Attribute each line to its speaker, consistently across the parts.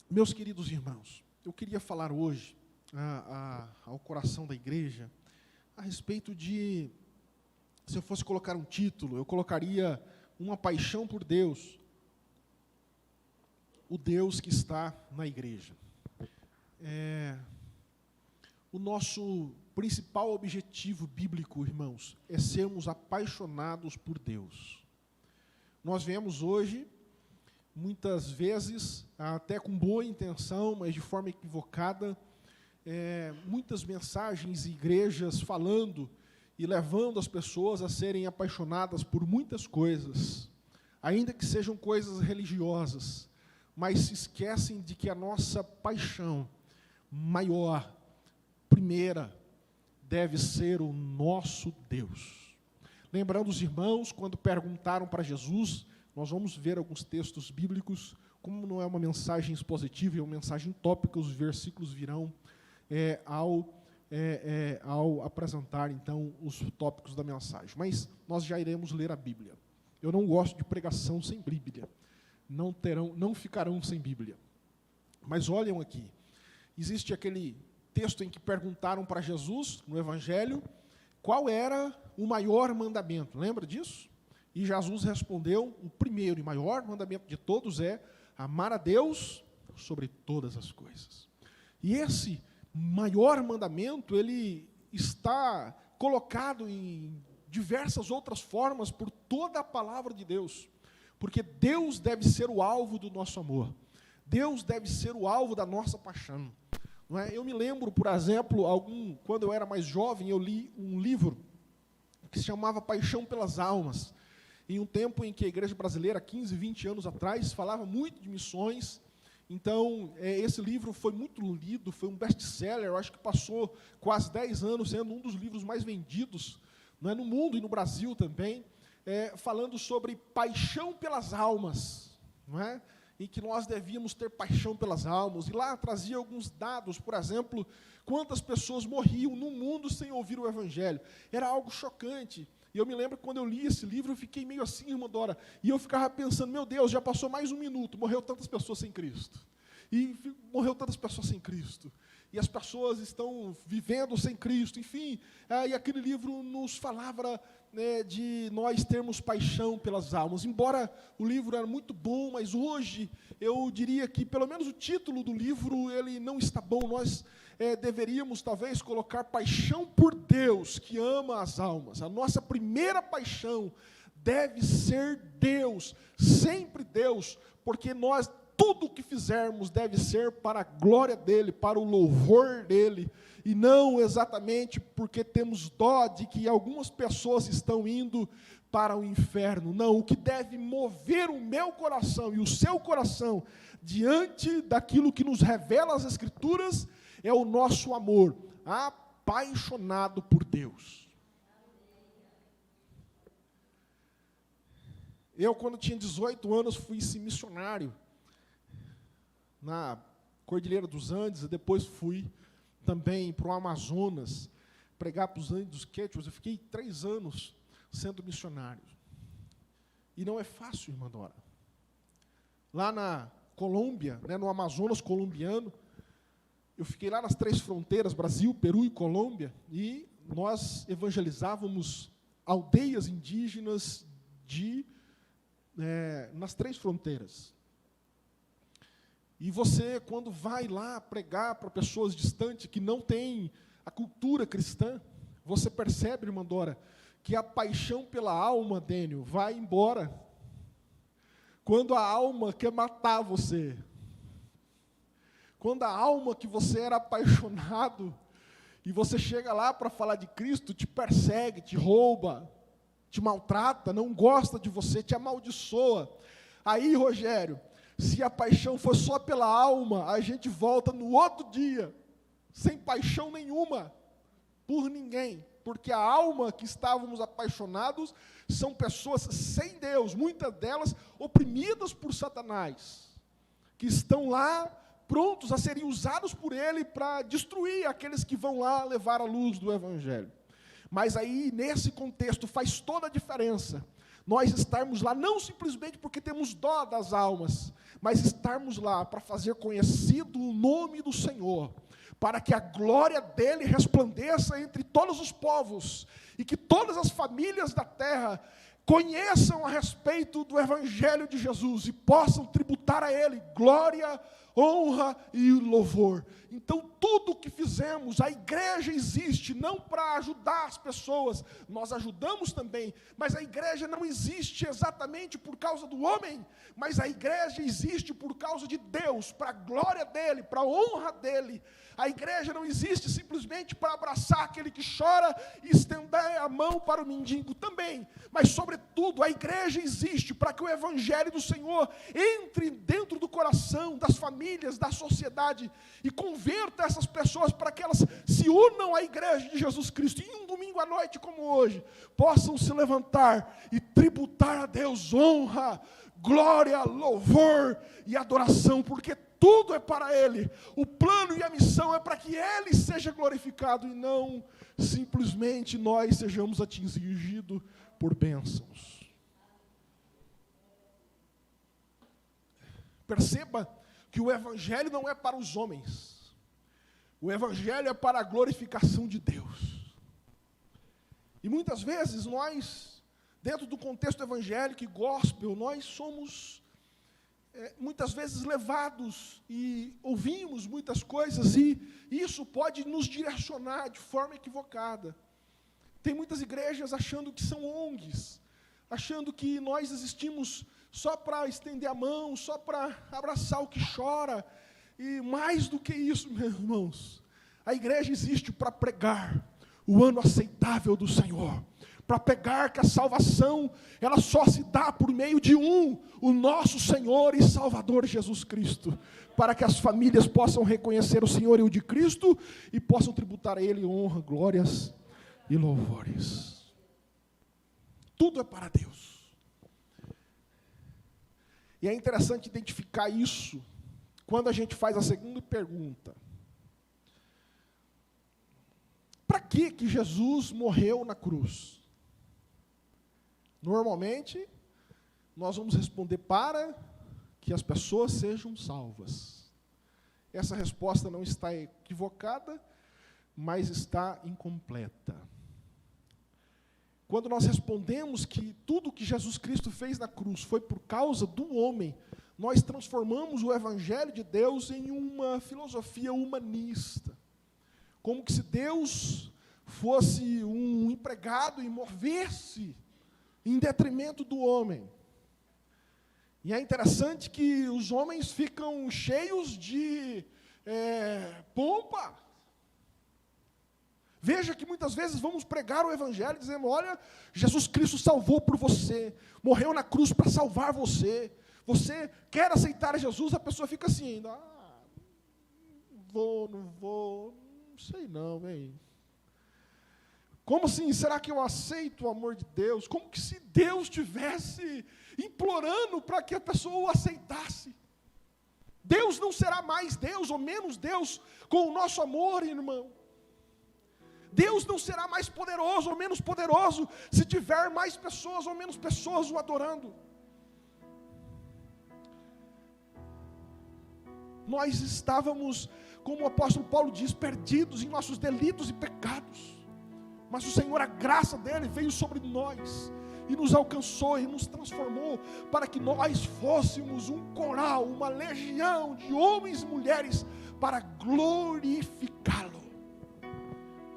Speaker 1: Meus queridos irmãos, eu queria falar hoje ao coração da igreja a respeito de, se eu fosse colocar um título, eu colocaria uma paixão por Deus, o Deus que está na igreja. O nosso principal objetivo bíblico, irmãos, é sermos apaixonados por Deus. Nós vemos hoje, muitas vezes, até com boa intenção, mas de forma equivocada, muitas mensagens e igrejas falando e levando as pessoas a serem apaixonadas por muitas coisas, ainda que sejam coisas religiosas, mas se esquecem de que a nossa paixão maior, primeira, deve ser o nosso Deus. Lembrando os irmãos, quando perguntaram para Jesus, nós vamos ver alguns textos bíblicos, como não é uma mensagem expositiva, é uma mensagem tópica, os versículos virão ao apresentar, então, os tópicos da mensagem. Mas nós já iremos ler a Bíblia. Eu não gosto de pregação sem Bíblia. Não ficarão sem Bíblia. Mas olhem aqui, existe aquele texto em que perguntaram para Jesus, no Evangelho, qual era o maior mandamento. Lembra disso? E Jesus respondeu, o primeiro e maior mandamento de todos é amar a Deus sobre todas as coisas. E esse maior mandamento, ele está colocado em diversas outras formas por toda a palavra de Deus. Porque Deus deve ser o alvo do nosso amor. Deus deve ser o alvo da nossa paixão. Não é? Eu me lembro, por exemplo, quando eu era mais jovem, eu li um livro que se chamava Paixão pelas Almas. Em um tempo em que a igreja brasileira, 15, 20 anos atrás, falava muito de missões. Então, esse livro foi muito lido, foi um best-seller, eu acho que passou quase 10 anos sendo um dos livros mais vendidos, não é, no mundo e no Brasil também, falando sobre paixão pelas almas, não é? Em que nós devíamos ter paixão pelas almas. E lá trazia alguns dados, por exemplo, quantas pessoas morriam no mundo sem ouvir o Evangelho. Era algo chocante. E eu me lembro que quando eu li esse livro, eu fiquei meio assim, irmã Dora, e eu ficava pensando, meu Deus, já passou mais um minuto, morreu tantas pessoas sem Cristo. E morreu tantas pessoas sem Cristo. E as pessoas estão vivendo sem Cristo, enfim. E aquele livro nos falava de nós termos paixão pelas almas. Embora o livro era muito bom, mas hoje eu diria que, pelo menos o título do livro, ele não está bom. Nós deveríamos, talvez, colocar paixão por Deus, que ama as almas. A nossa primeira paixão deve ser Deus, sempre Deus, porque tudo o que fizermos deve ser para a glória dEle, para o louvor dEle, e não exatamente porque temos dó de que algumas pessoas estão indo para o inferno. Não, o que deve mover o meu coração e o seu coração diante daquilo que nos revela as Escrituras é o nosso amor, apaixonado por Deus. Eu, quando tinha 18 anos, fui missionário na Cordilheira dos Andes, e depois fui também para o Amazonas, pregar para os Andes Quechuas. Eu fiquei 3 anos sendo missionário. E não é fácil, irmã Dora. Lá na Colômbia, no Amazonas colombiano, eu fiquei lá nas 3 fronteiras, Brasil, Peru e Colômbia, e nós evangelizávamos aldeias indígenas nas 3 fronteiras. E você, quando vai lá pregar para pessoas distantes, que não têm a cultura cristã, você percebe, irmã Dora, que a paixão pela alma, Dênio, vai embora. Quando a alma quer matar você. Quando a alma que você era apaixonado, e você chega lá para falar de Cristo, te persegue, te rouba, te maltrata, não gosta de você, te amaldiçoa. Aí, Rogério, se a paixão for só pela alma, a gente volta no outro dia, sem paixão nenhuma, por ninguém. Porque a alma que estávamos apaixonados são pessoas sem Deus, muitas delas oprimidas por Satanás, que estão lá prontos a serem usados por ele para destruir aqueles que vão lá levar a luz do Evangelho. Mas aí, nesse contexto, faz toda a diferença nós estarmos lá não simplesmente porque temos dó das almas, mas estarmos lá para fazer conhecido o nome do Senhor, para que a glória dele resplandeça entre todos os povos, e que todas as famílias da terra conheçam a respeito do Evangelho de Jesus, e possam tributar a ele glória, honra e louvor. Então tudo o que fizemos, a igreja existe não para ajudar as pessoas, nós ajudamos também, mas a igreja não existe exatamente por causa do homem, mas a igreja existe por causa de Deus, para a glória dele, para a honra dele. A igreja não existe simplesmente para abraçar aquele que chora e estender a mão para o mendigo também, mas sobretudo a igreja existe para que o Evangelho do Senhor entre dentro do coração das famílias, da sociedade, e converta essas pessoas para que elas se unam à igreja de Jesus Cristo, e um domingo à noite como hoje, possam se levantar e tributar a Deus honra, glória, louvor e adoração, porque tudo é para Ele. O plano e a missão é para que Ele seja glorificado e não simplesmente nós sejamos atingidos por bênçãos. Perceba que o Evangelho não é para os homens. O Evangelho é para a glorificação de Deus. E muitas vezes nós, dentro do contexto evangélico e gospel, nós somos muitas vezes levados e ouvimos muitas coisas, e isso pode nos direcionar de forma equivocada. Tem muitas igrejas achando que são ONGs, achando que nós existimos só para estender a mão, só para abraçar o que chora, e mais do que isso, meus irmãos, a igreja existe para pregar o ano aceitável do Senhor, para pegar que a salvação, ela só se dá por meio de o nosso Senhor e Salvador Jesus Cristo, para que as famílias possam reconhecer o Senhor e o de Cristo, e possam tributar a Ele honra, glórias e louvores. Tudo é para Deus. E é interessante identificar isso, quando a gente faz a segunda pergunta. Para que Jesus morreu na cruz? Normalmente, nós vamos responder para que as pessoas sejam salvas. Essa resposta não está equivocada, mas está incompleta. Quando nós respondemos que tudo que Jesus Cristo fez na cruz foi por causa do homem, nós transformamos o Evangelho de Deus em uma filosofia humanista. Como que se Deus fosse um empregado e movesse em detrimento do homem. E é interessante que os homens ficam cheios de pompa. Veja que muitas vezes vamos pregar o Evangelho dizendo: olha, Jesus Cristo salvou por você, morreu na cruz para salvar você. Você quer aceitar Jesus? A pessoa fica assim: não sei não, hein? Como assim? Será que eu aceito o amor de Deus? Como que se Deus estivesse implorando para que a pessoa o aceitasse? Deus não será mais Deus ou menos Deus com o nosso amor, irmão. Deus não será mais poderoso ou menos poderoso se tiver mais pessoas ou menos pessoas o adorando. Nós estávamos, como o apóstolo Paulo diz, perdidos em nossos delitos e pecados. Mas o Senhor, a graça dele veio sobre nós e nos alcançou e nos transformou para que nós fôssemos um coral, uma legião de homens e mulheres para glorificá-lo.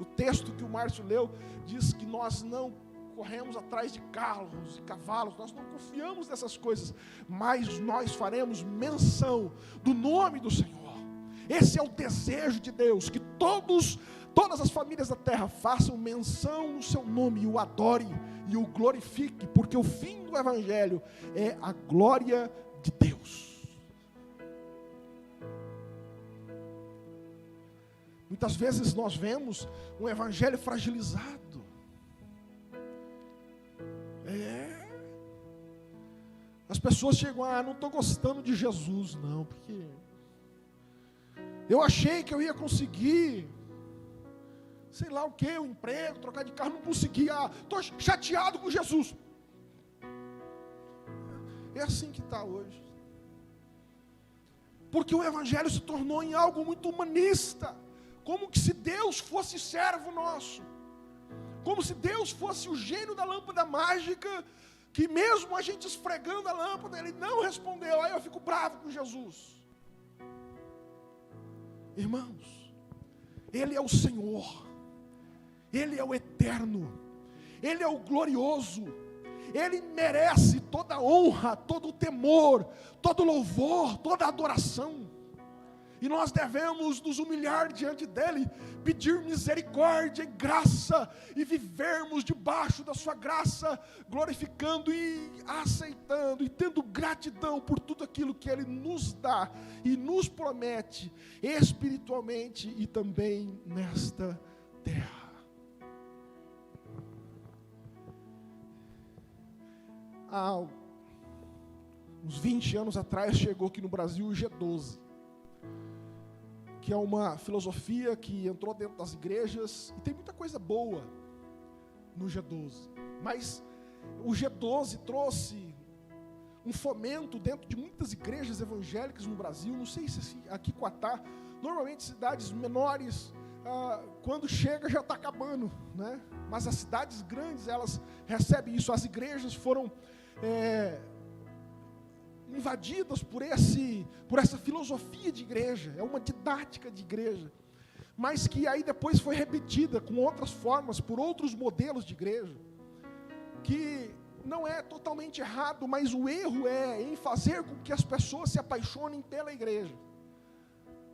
Speaker 1: O texto que o Márcio leu diz que nós não corremos atrás de carros e cavalos, nós não confiamos nessas coisas, mas nós faremos menção do nome do Senhor. Esse é o desejo de Deus, que todas as famílias da terra façam menção no seu nome, e o adore e o glorifique, porque o fim do Evangelho é a glória de Deus. Muitas vezes nós vemos um Evangelho fragilizado. As pessoas chegam: não estou gostando de Jesus não, porque eu achei que eu ia conseguir, sei lá o que, um emprego, trocar de carro, não consegui, estou chateado com Jesus. É assim que está hoje. Porque o Evangelho se tornou em algo muito humanista. Como que se Deus fosse servo nosso. Como se Deus fosse o gênio da lâmpada mágica, que mesmo a gente esfregando a lâmpada, Ele não respondeu. Aí eu fico bravo com Jesus. Irmãos, Ele é o Senhor. Ele é o eterno. Ele é o glorioso. Ele merece toda a honra, todo o temor, todo o louvor, toda a adoração. E nós devemos nos humilhar diante dEle, pedir misericórdia e graça, e vivermos debaixo da sua graça, glorificando e aceitando, e tendo gratidão por tudo aquilo que Ele nos dá, e nos promete, espiritualmente e também nesta terra. Há uns 20 anos atrás chegou aqui no Brasil o G12, que é uma filosofia que entrou dentro das igrejas, e tem muita coisa boa no G12, mas o G12 trouxe um fomento dentro de muitas igrejas evangélicas no Brasil. Não sei se aqui Quatá, normalmente cidades menores, quando chega já está acabando, né? Mas as cidades grandes, elas recebem isso. As igrejas foram invadidas por essa filosofia de igreja. É uma didática de igreja, mas que aí depois foi repetida com outras formas, por outros modelos de igreja, que não é totalmente errado, mas o erro é em fazer com que as pessoas se apaixonem pela igreja,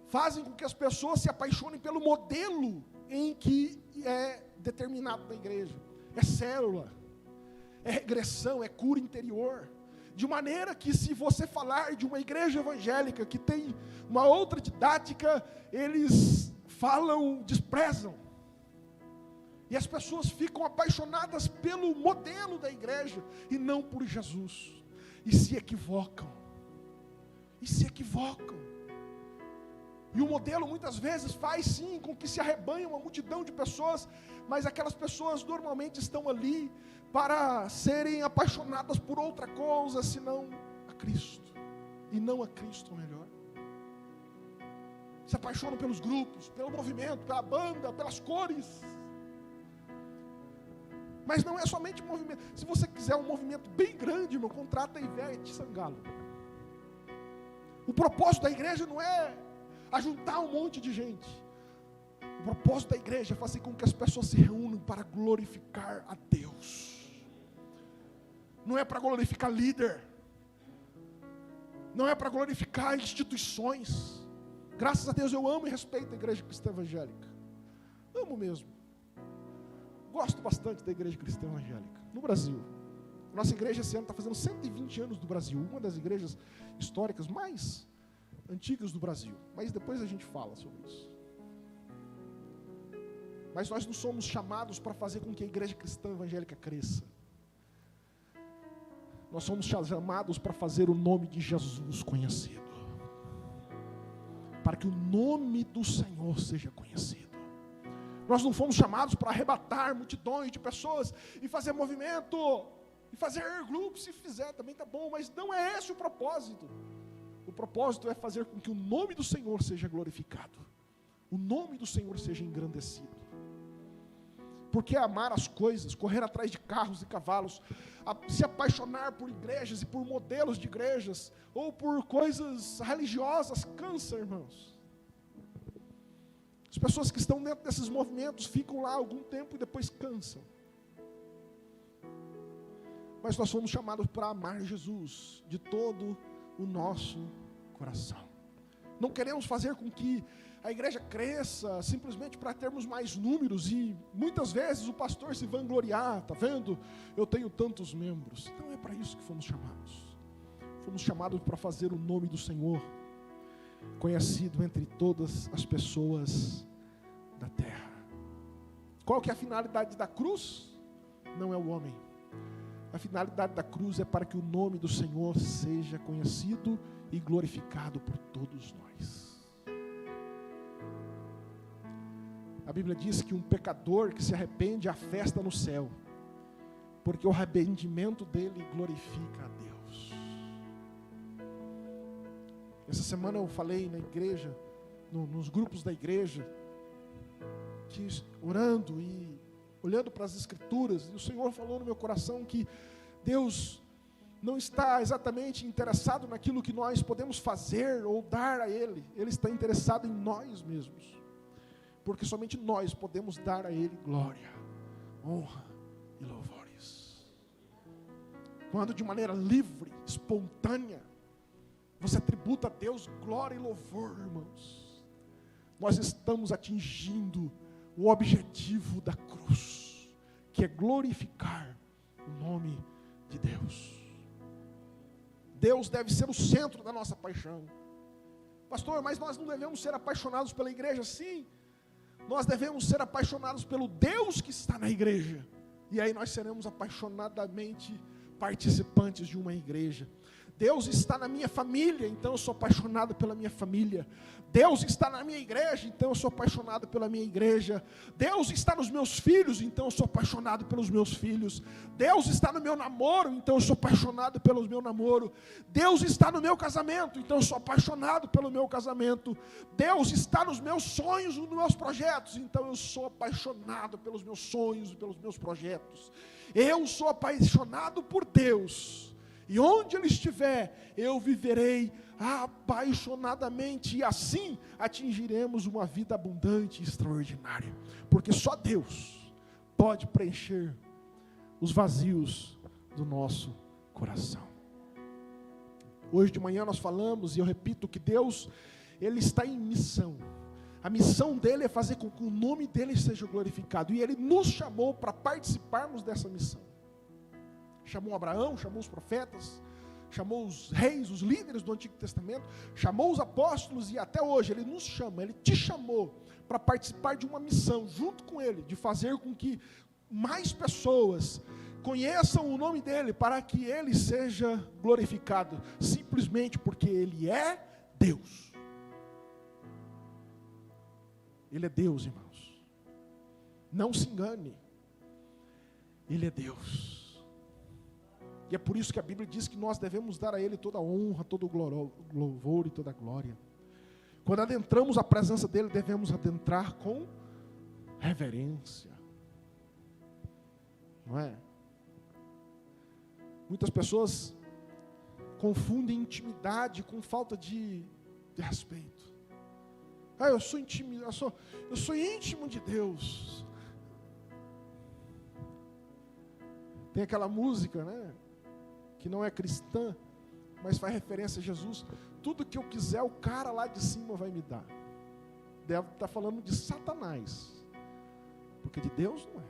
Speaker 1: fazem com que as pessoas se apaixonem pelo modelo em que é determinado na igreja. É célula, é regressão, é cura interior, de maneira que se você falar de uma igreja evangélica que tem uma outra didática, eles falam, desprezam, e as pessoas ficam apaixonadas pelo modelo da igreja, e não por Jesus, e se equivocam, e o modelo muitas vezes faz sim com que se arrebanhe uma multidão de pessoas, mas aquelas pessoas normalmente estão ali para serem apaixonadas por outra coisa, senão a Cristo, e não a Cristo melhor. Se apaixonam pelos grupos, pelo movimento, pela banda, pelas cores. Mas não é somente movimento. Se você quiser um movimento bem grande, irmão, contrata a Ivete Sangalo. O propósito da igreja não é ajuntar um monte de gente. O propósito da igreja é fazer com que as pessoas se reúnam para glorificar a Deus. Não é para glorificar líder. Não é para glorificar instituições. Graças a Deus eu amo e respeito a igreja cristã evangélica. Amo mesmo. Gosto bastante da igreja cristã evangélica no Brasil. Nossa igreja esse ano está fazendo 120 anos do Brasil. Uma das igrejas históricas mais antigas do Brasil. Mas depois a gente fala sobre isso. Mas nós não somos chamados para fazer com que a igreja cristã evangélica cresça. Nós somos chamados para fazer o nome de Jesus conhecido. Para que o nome do Senhor seja conhecido. Nós não fomos chamados para arrebatar multidões de pessoas e fazer movimento, e fazer grupos. Se fizer também está bom, mas não é esse o propósito. O propósito é fazer com que o nome do Senhor seja glorificado, o nome do Senhor seja engrandecido. Porque amar as coisas, correr atrás de carros e cavalos, se apaixonar por igrejas e por modelos de igrejas, ou por coisas religiosas, cansa, irmãos. As pessoas que estão dentro desses movimentos ficam lá algum tempo e depois cansam. Mas nós somos chamados para amar Jesus de todo o nosso coração. Não queremos fazer com que a igreja cresça simplesmente para termos mais números, e muitas vezes o pastor se vangloriar, está vendo? Eu tenho tantos membros. Não é para isso que fomos chamados. Fomos chamados para fazer o nome do Senhor conhecido entre todas as pessoas da terra. Qual que é a finalidade da cruz? Não é o homem. A finalidade da cruz é para que o nome do Senhor seja conhecido e glorificado por todos nós. A Bíblia diz que um pecador que se arrepende há festa no céu, porque o arrependimento dele glorifica a Deus. Essa semana eu falei na igreja, nos grupos da igreja, que orando e olhando para as Escrituras, e o Senhor falou no meu coração que Deus não está exatamente interessado naquilo que nós podemos fazer ou dar a Ele. Ele está interessado em nós mesmos, porque somente nós podemos dar a Ele glória, honra e louvores. Quando de maneira livre, espontânea, você tributa a Deus glória e louvor, irmãos, nós estamos atingindo o objetivo da cruz, que é glorificar o nome de Deus. Deus deve ser o centro da nossa paixão. Pastor, mas nós não devemos ser apaixonados pela igreja? Sim, nós devemos ser apaixonados pelo Deus que está na igreja, e aí nós seremos apaixonadamente participantes de uma igreja. Deus está na minha família, então eu sou apaixonado pela minha família. Deus está na minha igreja, então eu sou apaixonado pela minha igreja. Deus está nos meus filhos, então eu sou apaixonado pelos meus filhos. Deus está no meu namoro, então eu sou apaixonado pelo meu namoro. Deus está no meu casamento, então eu sou apaixonado pelo meu casamento. Deus está nos meus sonhos, nos meus projetos, então eu sou apaixonado pelos meus sonhos e pelos meus projetos. Eu sou apaixonado por Deus. E onde Ele estiver, eu viverei apaixonadamente, e assim atingiremos uma vida abundante e extraordinária, porque só Deus pode preencher os vazios do nosso coração. Hoje de manhã nós falamos, e eu repito, que Deus, Ele está em missão. A missão dEle é fazer com que o nome dEle seja glorificado, e Ele nos chamou para participarmos dessa missão. Chamou Abraão, chamou os profetas, chamou os reis, os líderes do Antigo Testamento, chamou os apóstolos, e até hoje Ele nos chama, Ele te chamou para participar de uma missão junto com Ele, de fazer com que mais pessoas conheçam o nome dEle, para que Ele seja glorificado, simplesmente porque Ele é Deus. Ele é Deus, irmãos. Não se engane, Ele é Deus. E é por isso que a Bíblia diz que nós devemos dar a Ele toda a honra, todo o louvor e toda a glória. Quando adentramos a presença dEle, devemos adentrar com reverência. Não é? Muitas pessoas confundem intimidade com falta de respeito. Eu sou íntimo de Deus. Tem aquela música, né? Que não é cristã, mas faz referência a Jesus. Tudo que eu quiser, o cara lá de cima vai me dar. Deve estar falando de Satanás, porque de Deus não é.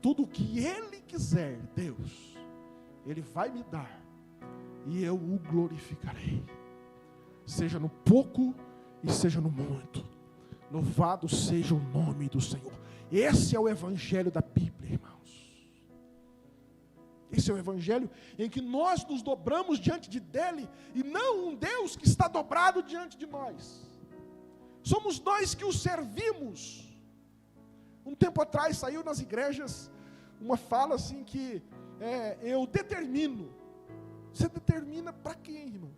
Speaker 1: Tudo que Ele quiser, Deus, Ele vai me dar, e eu o glorificarei, seja no pouco e seja no muito. Louvado seja o nome do Senhor. Esse é o evangelho da Bíblia, irmãos. Esse é o evangelho em que nós nos dobramos diante dele, e não um Deus que está dobrado diante de nós. Somos nós que o servimos. Um tempo atrás saiu nas igrejas uma fala assim que eu determino. Você determina para quem, irmão?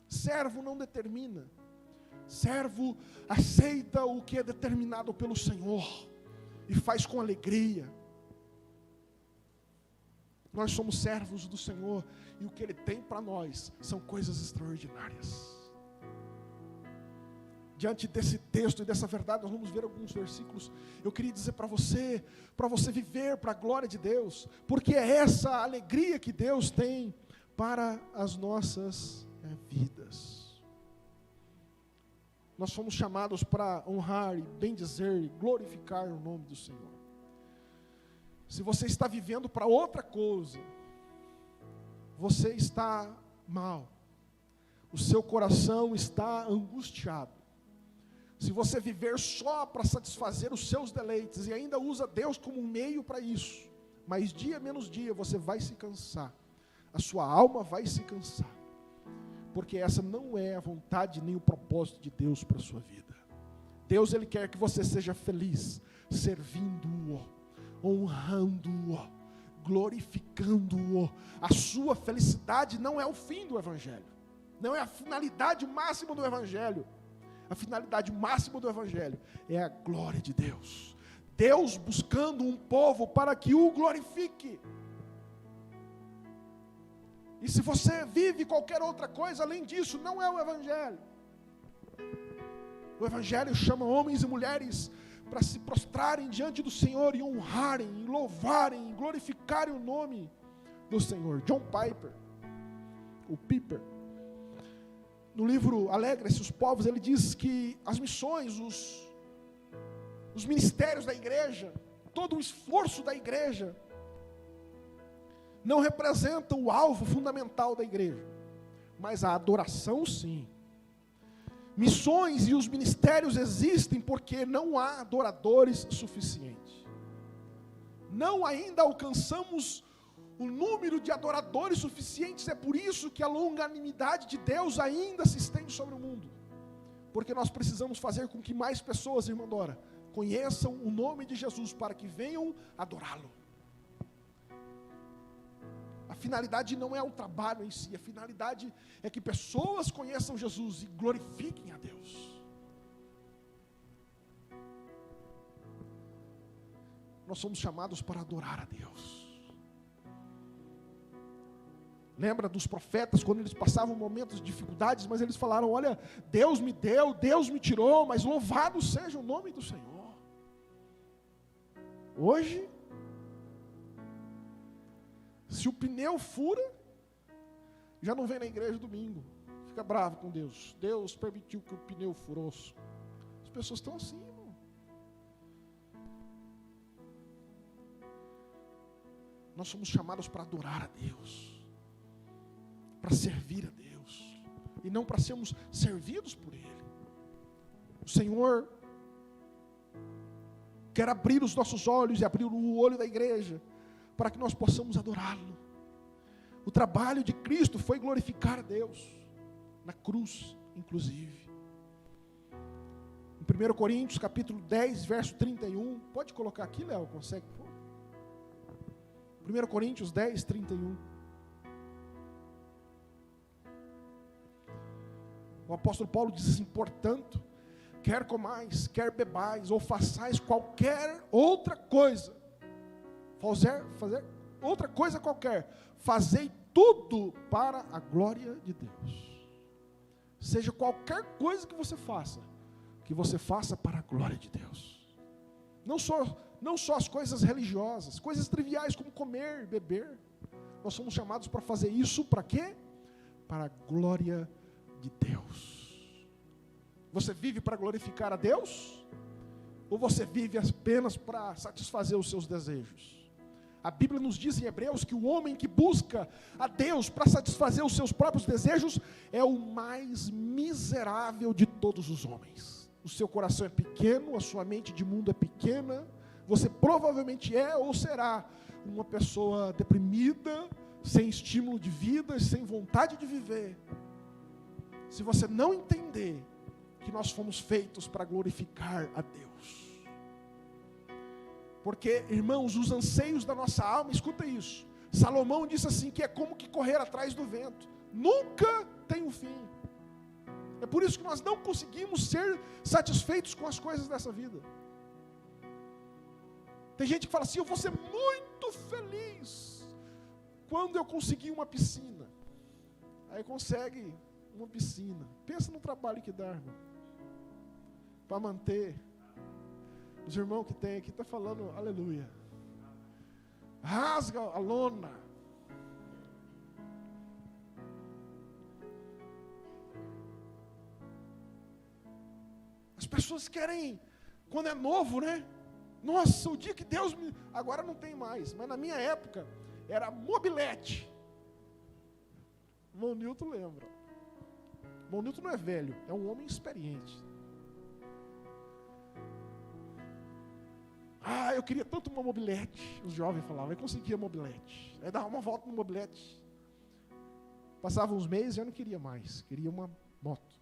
Speaker 1: Servo não determina. Servo aceita o que é determinado pelo Senhor e faz com alegria. Nós somos servos do Senhor, e o que Ele tem para nós são coisas extraordinárias. Diante desse texto e dessa verdade, nós vamos ver alguns versículos. Eu queria dizer para você viver para a glória de Deus, porque é essa a alegria que Deus tem para as nossas vidas. Nós fomos chamados para honrar e bendizer e glorificar o nome do Senhor. Se você está vivendo para outra coisa, você está mal. O seu coração está angustiado. Se você viver só para satisfazer os seus deleites e ainda usa Deus como um meio para isso, mas dia menos dia você vai se cansar. A sua alma vai se cansar. Porque essa não é a vontade nem o propósito de Deus para a sua vida. Deus, Ele quer que você seja feliz, servindo-o, honrando-o, glorificando-o. A sua felicidade não é o fim do Evangelho, não é a finalidade máxima do Evangelho. A finalidade máxima do Evangelho é a glória de Deus. Deus buscando um povo para que o glorifique. E se você vive qualquer outra coisa além disso, não é o Evangelho. O Evangelho chama homens e mulheres para se prostrarem diante do Senhor e honrarem, e louvarem, e glorificarem o nome do Senhor. John Piper, o Piper, no livro Alegra-se os Povos, ele diz que as missões, os ministérios da igreja, todo o esforço da igreja, não representam o alvo fundamental da igreja, mas a adoração sim. Missões e os ministérios existem porque não há adoradores suficientes. Não ainda alcançamos o número de adoradores suficientes, é por isso que a longanimidade de Deus ainda se estende sobre o mundo. Porque nós precisamos fazer com que mais pessoas, irmã Dora, conheçam o nome de Jesus para que venham adorá-lo. A finalidade não é o trabalho em si, a finalidade é que pessoas conheçam Jesus e glorifiquem a Deus. Nós somos chamados para adorar a Deus. Lembra dos profetas, quando eles passavam momentos de dificuldades, mas eles falaram, olha, Deus me deu, Deus me tirou, mas louvado seja o nome do Senhor. Hoje, se o pneu fura, já não vem na igreja domingo, fica bravo com Deus. Deus permitiu que o pneu furou. As pessoas estão assim, irmão. Nós somos chamados para adorar a Deus, para servir a Deus, e não para sermos servidos por Ele. O Senhor quer abrir os nossos olhos e abrir o olho da igreja, para que nós possamos adorá-lo. O trabalho de Cristo foi glorificar a Deus, na cruz, inclusive. Em 1 Coríntios, capítulo 10, verso 31, pode colocar aqui, Léo, consegue? 1 Coríntios 10, 31. O apóstolo Paulo diz assim, portanto, quer comais, quer bebais, ou façais qualquer outra coisa, fazer outra coisa qualquer, fazei tudo para a glória de Deus. Seja qualquer coisa que você faça para a glória de Deus. Não só as coisas religiosas, coisas triviais como comer, beber. Nós somos chamados para fazer isso para quê? Para a glória de Deus. Você vive para glorificar a Deus? Ou você vive apenas para satisfazer os seus desejos? A Bíblia nos diz em Hebreus que o homem que busca a Deus para satisfazer os seus próprios desejos é o mais miserável de todos os homens. O seu coração é pequeno, a sua mente de mundo é pequena, você provavelmente é ou será uma pessoa deprimida, sem estímulo de vida, sem vontade de viver. Se você não entender que nós fomos feitos para glorificar a Deus. Porque, irmãos, os anseios da nossa alma, escuta isso. Salomão disse assim, que é como que correr atrás do vento. Nunca tem um fim. É por isso que nós não conseguimos ser satisfeitos com as coisas dessa vida. Tem gente que fala assim, eu vou ser muito feliz quando eu conseguir uma piscina. Aí consegue uma piscina. Pensa no trabalho que dá, irmão. Para manter. Os irmãos que tem aqui estão falando, aleluia. Rasga a lona. As pessoas querem, quando é novo, né? Nossa, o dia que Deus me... Agora não tem mais, mas na minha época era mobilete. O irmão Nilton lembra. O irmão Nilton não é velho, é um homem experiente. Ah, eu queria tanto uma mobilete. Os jovens falavam, eu conseguia mobilete. Aí dava uma volta no mobilete. Passava uns meses e eu não queria mais. Queria uma moto.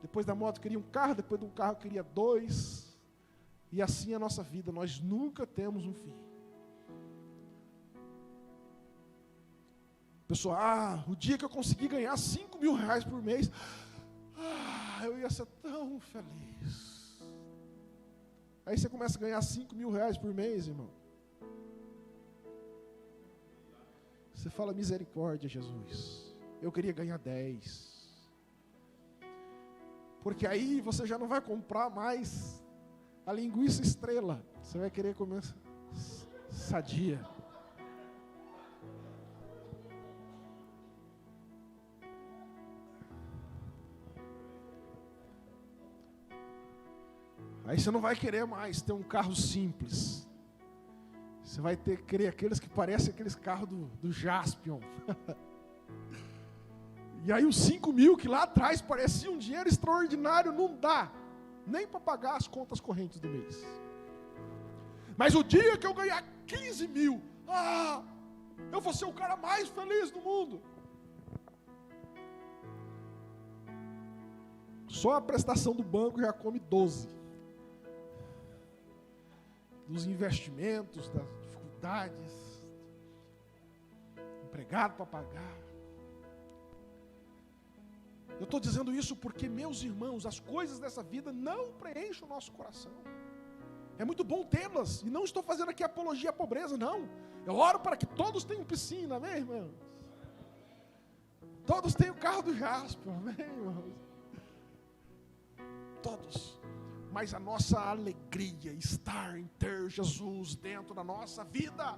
Speaker 1: Depois da moto queria um carro, depois do carro queria 2. E assim é a nossa vida, nós nunca temos um fim. Pessoal, o dia que eu conseguir ganhar 5 mil reais por mês, eu ia ser tão feliz. Aí você começa a ganhar 5 mil reais por mês, irmão. Você fala, misericórdia, Jesus. Eu queria ganhar 10. Porque aí você já não vai comprar mais a linguiça estrela. Você vai querer comer Sadia. Aí você não vai querer mais ter um carro simples. Você vai querer aqueles que parecem aqueles carros do Jaspion. E aí os 5 mil que lá atrás parecia um dinheiro extraordinário, não dá nem para pagar as contas correntes do mês. Mas o dia que eu ganhar 15 mil, eu vou ser o cara mais feliz do mundo. Só a prestação do banco já come 12. Dos investimentos, das dificuldades, empregado para pagar. Eu estou dizendo isso porque, meus irmãos, as coisas dessa vida não preenchem o nosso coração. É muito bom tê-las, e não estou fazendo aqui apologia à pobreza, não. Eu oro para que todos tenham piscina, amém, irmãos? Todos tenham o carro do Jasper, amém, irmãos? Todos. Mas a nossa alegria está em ter Jesus dentro da nossa vida.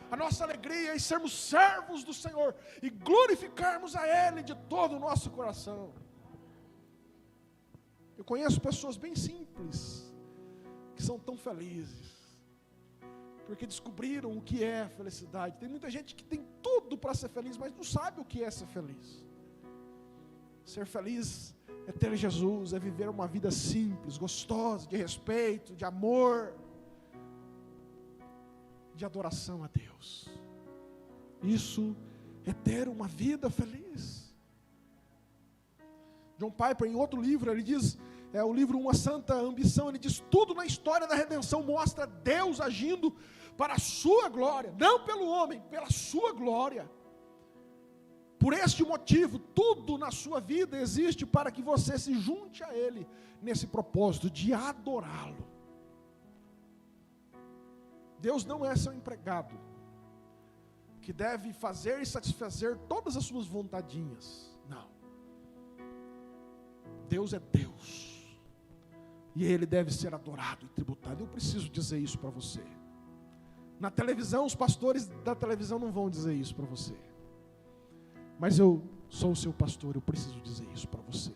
Speaker 1: A nossa alegria é em sermos servos do Senhor e glorificarmos a Ele de todo o nosso coração. Eu conheço pessoas bem simples, que são tão felizes, porque descobriram o que é felicidade. Tem muita gente que tem tudo para ser feliz, mas não sabe o que é ser feliz. Ser feliz é ter Jesus, é viver uma vida simples, gostosa, de respeito, de amor, de adoração a Deus. Isso é ter uma vida feliz. John Piper, em outro livro, ele diz, o livro Uma Santa Ambição, ele diz, tudo na história da redenção mostra Deus agindo para a sua glória, não pelo homem, pela sua glória. Por este motivo, tudo na sua vida existe para que você se junte a Ele, nesse propósito de adorá-lo. Deus não é seu empregado, que deve fazer e satisfazer todas as suas vontadinhas. Não. Deus é Deus, e Ele deve ser adorado e tributado. Eu preciso dizer isso para você. Na televisão, os pastores da televisão não vão dizer isso para você. Mas eu sou o seu pastor, eu preciso dizer isso para você.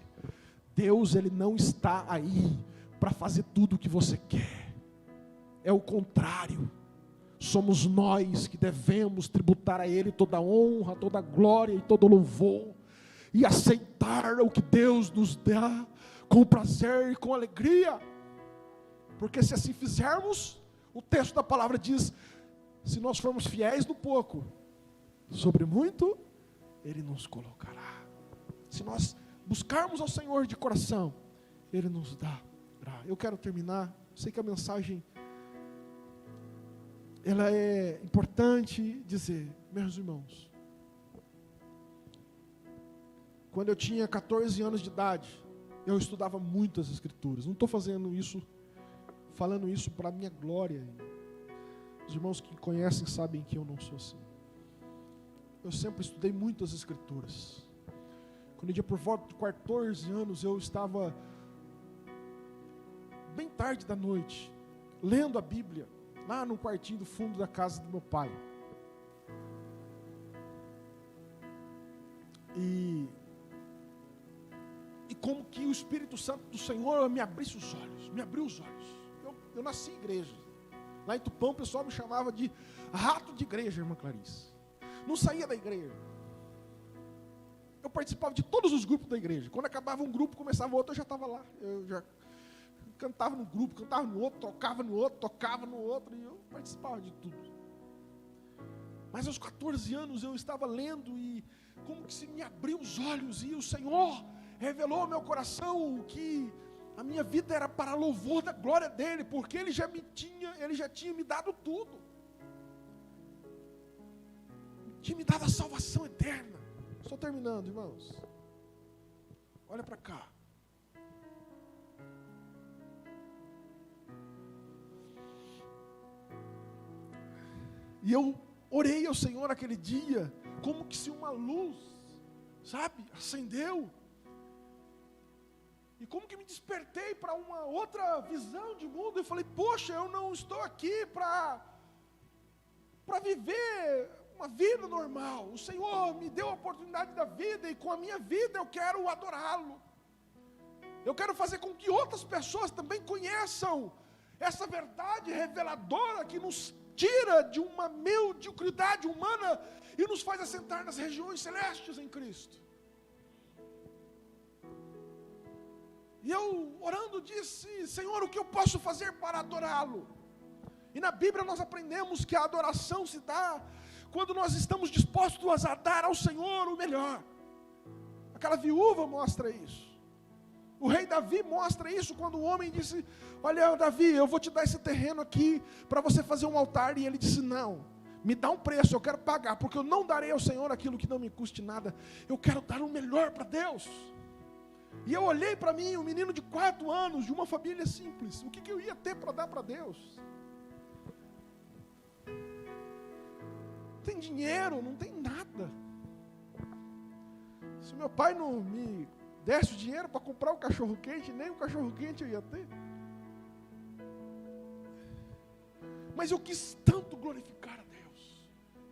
Speaker 1: Deus, Ele não está aí para fazer tudo o que você quer. É o contrário. Somos nós que devemos tributar a Ele toda a honra, toda a glória e todo o louvor. E aceitar o que Deus nos dá com prazer e com alegria. Porque se assim fizermos, o texto da palavra diz, se nós formos fiéis no pouco, sobre muito Ele nos colocará. Se nós buscarmos ao Senhor de coração, Ele nos dará. Eu quero terminar. Sei que a mensagem, ela é importante dizer, meus irmãos. Quando eu tinha 14 anos de idade, eu estudava muito as Escrituras. Não estou falando isso para a minha glória. Os irmãos que conhecem sabem que eu não sou assim. Eu sempre estudei muito as Escrituras. Quando eu tinha por volta de 14 anos, eu estava bem tarde da noite, lendo a Bíblia, lá no quartinho do fundo da casa do meu pai. E como que o Espírito Santo do Senhor me abriu os olhos. Eu nasci em igreja. Lá em Tupã o pessoal me chamava de rato de igreja, irmã Clarice. Não saía da igreja. Eu participava de todos os grupos da igreja. Quando acabava um grupo, começava outro, eu já estava lá. Eu já cantava no grupo, cantava no outro, tocava no outro, e eu participava de tudo. Mas aos 14 anos eu estava lendo e como que se me abriu os olhos e o Senhor revelou ao meu coração que a minha vida era para louvor da glória dEle, porque Ele já tinha me dado tudo. tinha me dado a salvação eterna. Estou terminando, irmãos. Olha para cá. E eu orei ao Senhor aquele dia, como que se uma luz, sabe, acendeu. E como que me despertei para uma outra visão de mundo. Eu falei, poxa, eu não estou aqui para viver uma vida normal. O Senhor me deu a oportunidade da vida, e com a minha vida eu quero adorá-lo. Eu quero fazer com que outras pessoas também conheçam essa verdade reveladora que nos tira de uma mediocridade humana e nos faz assentar nas regiões celestes em Cristo. E eu, orando, disse, Senhor, o que eu posso fazer para adorá-lo? E na Bíblia nós aprendemos que a adoração se dá quando nós estamos dispostos a dar ao Senhor o melhor. Aquela viúva mostra isso. O rei Davi mostra isso quando o homem disse, olha, Davi, eu vou te dar esse terreno aqui para você fazer um altar. E ele disse, não, me dá um preço, eu quero pagar, porque eu não darei ao Senhor aquilo que não me custe nada. Eu quero dar o melhor para Deus. E eu olhei para mim, um menino de 4 anos, de uma família simples, o que eu ia ter para dar para Deus? Não tem dinheiro, não tem nada. Se meu pai não me desse o dinheiro para comprar um cachorro quente, nem um cachorro quente eu ia ter. Mas eu quis tanto glorificar a Deus.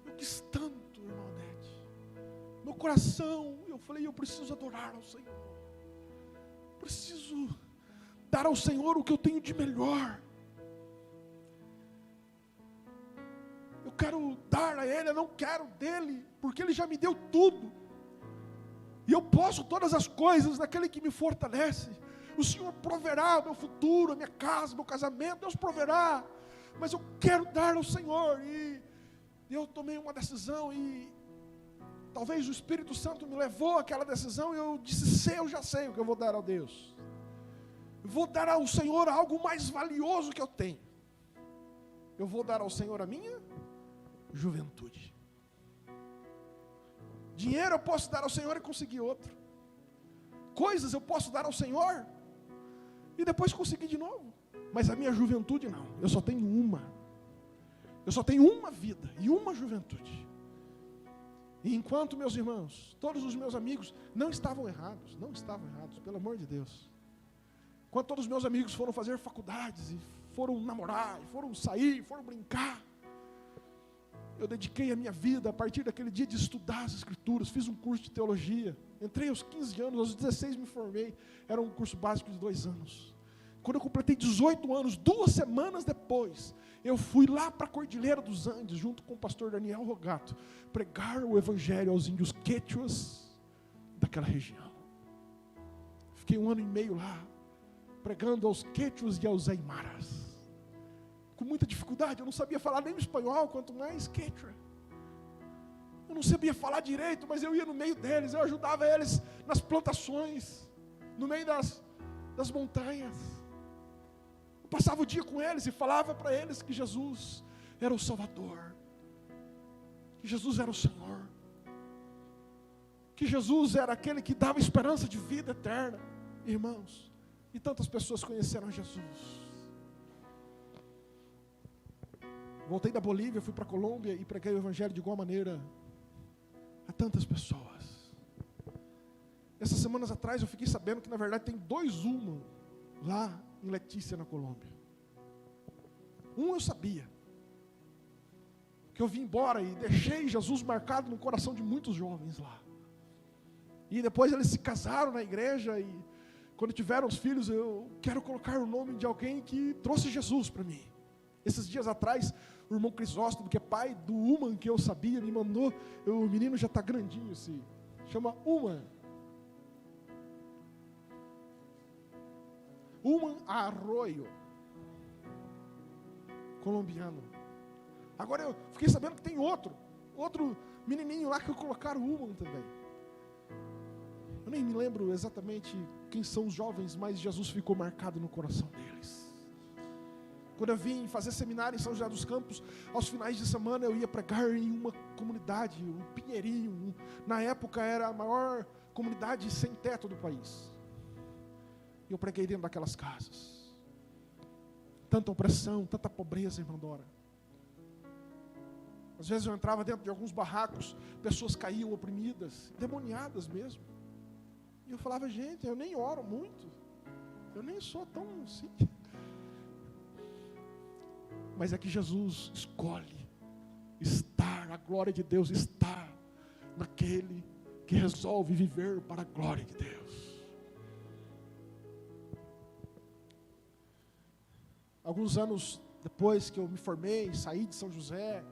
Speaker 1: Eu quis tanto, irmão Odete. Meu coração, eu falei, eu preciso adorar ao Senhor. Preciso dar ao Senhor o que eu tenho de melhor. Eu quero dar a Ele, eu não quero dele, porque Ele já me deu tudo. E eu posso todas as coisas naquele que me fortalece. O Senhor proverá o meu futuro, a minha casa, o meu casamento, Deus proverá. Mas eu quero dar ao Senhor. E eu tomei uma decisão e talvez o Espírito Santo me levou àquela decisão. E eu disse, eu já sei o que eu vou dar a Deus. Eu vou dar ao Senhor algo mais valioso que eu tenho. Eu vou dar ao Senhor a minha juventude. Dinheiro eu posso dar ao Senhor e conseguir outro. Coisas eu posso dar ao Senhor e depois conseguir de novo. Mas a minha juventude não. Eu só tenho uma. Eu só tenho uma vida e uma juventude. E enquanto, meus irmãos, todos os meus amigos não estavam errados, pelo amor de Deus. Enquanto todos os meus amigos foram fazer faculdades e foram namorar, e foram sair, foram brincar, eu dediquei a minha vida a partir daquele dia de estudar as Escrituras. Fiz um curso de teologia, entrei aos 15 anos, aos 16 me formei. Era um curso básico de 2 anos. Quando eu completei 18 anos, 2 semanas depois, eu fui lá para a Cordilheira dos Andes, junto com o pastor Daniel Rogato, pregar o evangelho aos índios quechuas daquela região. Fiquei 1 ano e meio lá, pregando aos quechuas e aos aimaras. Com muita dificuldade, eu não sabia falar nem espanhol, quanto mais quechua. Eu não sabia falar direito, mas eu ia no meio deles, eu ajudava eles nas plantações, no meio das montanhas. Eu passava o dia com eles e falava para eles que Jesus era o Salvador, que Jesus era o Senhor, que Jesus era aquele que dava esperança de vida eterna. Irmãos, e tantas pessoas conheceram Jesus. Voltei da Bolívia, fui para a Colômbia e preguei o evangelho de igual maneira a tantas pessoas. Essas semanas atrás eu fiquei sabendo que na verdade tem 2 Uma lá em Letícia, na Colômbia. Eu sabia, que eu vim embora e deixei Jesus marcado no coração de muitos jovens lá. E depois eles se casaram na igreja e quando tiveram os filhos, eu quero colocar o nome de alguém que trouxe Jesus para mim. Esses dias atrás, o irmão Crisóstomo, que é pai do Uman que eu sabia, me mandou, o menino já está grandinho, se chama Uman Arroyo, colombiano. Agora eu fiquei sabendo que tem outro menininho lá que colocaram Uman também. Eu nem me lembro exatamente quem são os jovens, mas Jesus ficou marcado no coração deles. Quando eu vim fazer seminário em São José dos Campos, aos finais de semana eu ia pregar em uma comunidade, um Pinheirinho. Na época era a maior comunidade sem teto do país. E eu preguei dentro daquelas casas. Tanta opressão, tanta pobreza, irmã Dora. Às vezes eu entrava dentro de alguns barracos, pessoas caíam oprimidas, demoniadas mesmo. E eu falava, gente, eu nem oro muito. Eu nem sou tão assim. Mas é que Jesus escolhe estar, a glória de Deus está naquele que resolve viver para a glória de Deus. Alguns anos depois que eu me formei, saí de São José,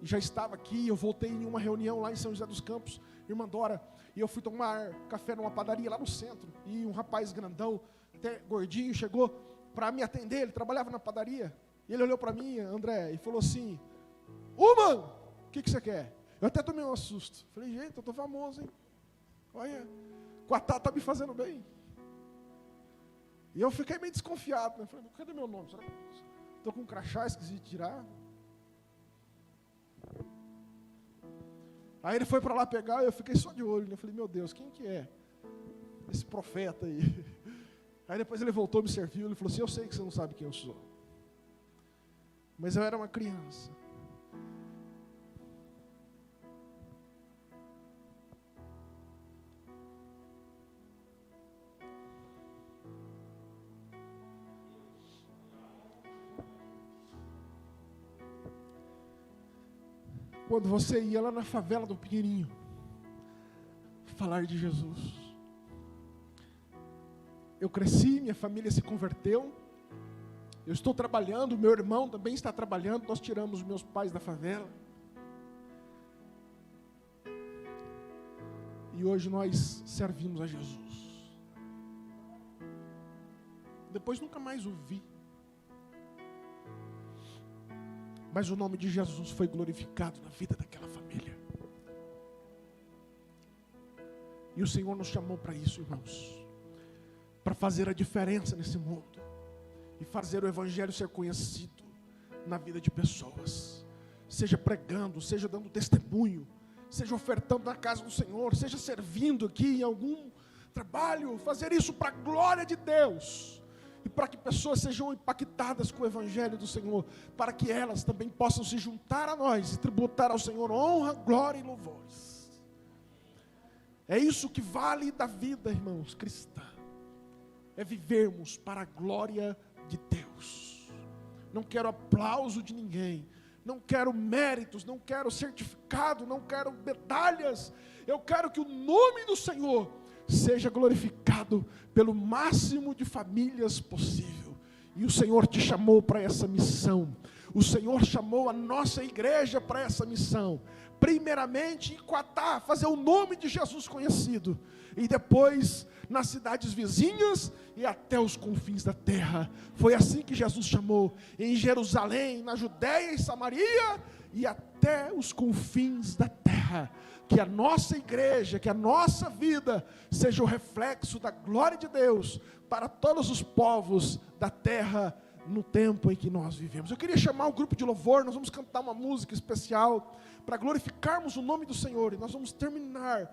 Speaker 1: e já estava aqui, eu voltei em uma reunião lá em São José dos Campos, irmã Dora, e eu fui tomar café numa padaria lá no centro, e um rapaz grandão, até gordinho, chegou para me atender, ele trabalhava na padaria, e ele olhou para mim, André, e falou assim, mano, o que você quer? Eu até tomei um susto, falei, gente, eu estou famoso, hein? Olha, Quatá está me fazendo bem. E eu fiquei meio desconfiado, né? Falei, cadê meu nome? Será que estou com um crachá, esqueci de tirar? Aí ele foi para lá pegar e eu fiquei só de olho, né? Eu falei, meu Deus, quem que é esse profeta aí? Aí depois ele voltou, me serviu, ele falou assim, eu sei que você não sabe quem eu sou. Mas eu era uma criança. Quando você ia lá na favela do Pinheirinho falar de Jesus. Eu cresci, minha família se converteu. Eu estou trabalhando, meu irmão também está trabalhando. Nós tiramos meus pais da favela. E hoje nós servimos a Jesus. Depois nunca mais o vi. Mas o nome de Jesus foi glorificado na vida daquela família. E o Senhor nos chamou para isso, irmãos. Para fazer a diferença nesse mundo. E fazer o Evangelho ser conhecido na vida de pessoas. Seja pregando, seja dando testemunho, seja ofertando na casa do Senhor, seja servindo aqui em algum trabalho. Fazer isso para a glória de Deus. E para que pessoas sejam impactadas com o Evangelho do Senhor, para que elas também possam se juntar a nós e tributar ao Senhor honra, glória e louvores. É isso que vale da vida, irmãos, cristã. É vivermos para a glória de Deus. Não quero aplauso de ninguém, não quero méritos, não quero certificado, não quero medalhas. Eu quero que o nome do Senhor seja glorificado pelo máximo de famílias possível. E o Senhor te chamou para essa missão. O Senhor chamou a nossa igreja para essa missão. Primeiramente em Quatá, fazer o nome de Jesus conhecido. E depois nas cidades vizinhas e até os confins da terra. Foi assim que Jesus chamou. Em Jerusalém, na Judéia e Samaria e até os confins da terra. Que a nossa igreja, que a nossa vida seja o reflexo da glória de Deus para todos os povos da terra no tempo em que nós vivemos. Eu queria chamar o grupo de louvor, nós vamos cantar uma música especial para glorificarmos o nome do Senhor. E nós vamos terminar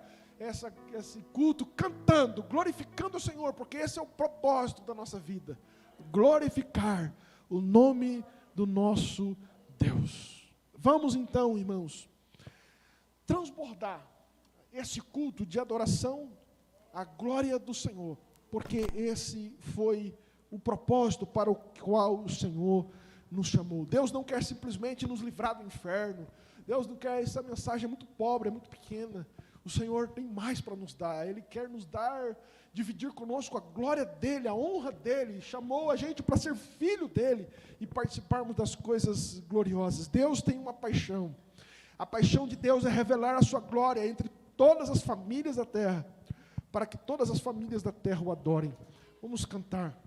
Speaker 1: esse culto cantando, glorificando o Senhor, porque esse é o propósito da nossa vida. Glorificar o nome do nosso Deus. Vamos então, irmãos, transbordar esse culto de adoração à glória do Senhor, porque esse foi o propósito para o qual o Senhor nos chamou. Deus não quer simplesmente nos livrar do inferno. Deus não quer, essa mensagem é muito pobre, é muito pequena. O Senhor tem mais para nos dar. Ele quer nos dar, dividir conosco a glória dEle, a honra dEle. Chamou a gente para ser filho dEle e participarmos das coisas gloriosas. Deus tem uma paixão. A paixão de Deus é revelar a sua glória entre todas as famílias da terra, para que todas as famílias da terra o adorem. Vamos cantar.